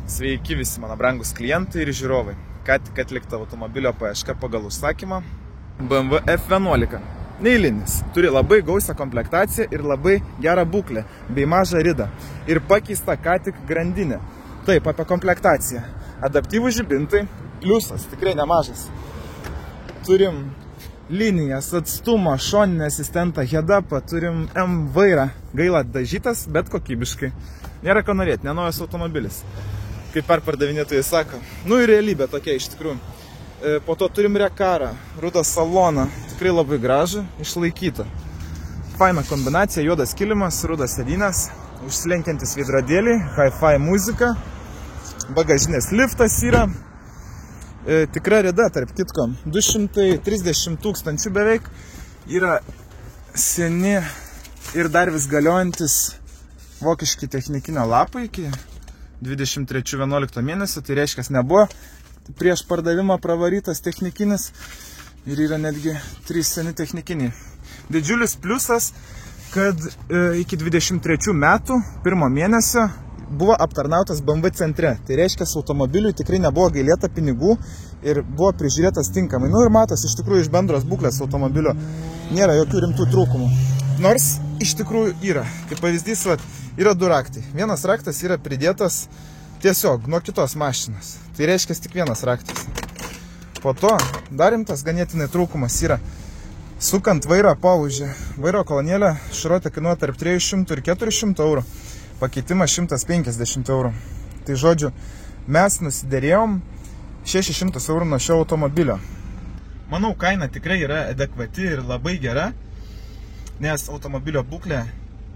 Sveiki visi mano brangus klientai ir žiūrovai. Ką tik atlikta automobilio paieška pagal užsakymą BMW F11. Neeilinis. Turi labai gausią komplektaciją ir labai gerą būklę, bei mažą ridą. Ir pakeista ką tik grandinė. Taip, apie komplektaciją. Adaptyvų žibintai, pliusas, tikrai nemažas. Turim linijas, atstumą, šoninį asistentą, head-upą, turim M vairą. Gaila dažytas, bet kokybiškai. Nėra ko norėti, nenaujas automobilis. Kaip perpardavinėtojai sako. Nu ir realybė tokia iš tikrųjų. Po to turim rekarą, rudą saloną, tikrai labai gražų, išlaikytą. Faina kombinacija, juodas kilimas, rudas sėdynės, užsilenkiantis veidrodėliai, hi-fi muzika, bagažinės liftas yra. Tikra rida, tarp kitko, 230 000 beveik, yra seni ir dar vis galiojantis vokiški technikinio lapai iki 23.11 mėnesio, tai reiškia, nebuvo prieš pardavimą pravarytas technikinis ir yra netgi 3 seni technikiniai. Didžiulis pliusas, kad iki 23 metų, 1 mėnesio, buvo aptarnautas BMW centre. Tai reiškia, automobiliui tikrai nebuvo gailėta pinigų ir buvo prižiūrėtas tinkamai. Nu ir matos, iš tikrųjų, iš bendros būklės automobilio nėra jokių rimtų trūkumų. Nors iš tikrųjų yra. Kaip pavyzdys, yra 2 raktai. Vienas raktas yra pridėtas tiesiog nuo kitos mašinos. Tai reiškia tik vienas raktas. Po to dar rimtas ganėtinai trūkumas yra. Sukant vairą paužį. Vairo kolonėlė šrotė kainuoja tarp 300 ir 400 eurų. Pakeitimas 150 eurų. Tai žodžiu, mes nusiderėjom 600 eurų nuo šio automobilio. Manau, kaina tikrai yra adekvati ir labai gera, nes automobilio būklė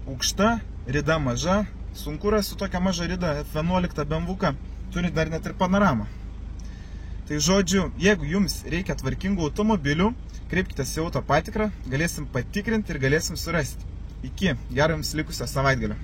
aukšta, rida maža, sunku rasti tokią mažą ridą F11 BMW, turi dar net ir panoramą. Tai žodžiu, jeigu jums reikia tvarkingų automobilių, kreipkitės į auto patikrą, galėsim patikrinti ir galėsim surasti. Iki, gero jums likusio savaitgalio.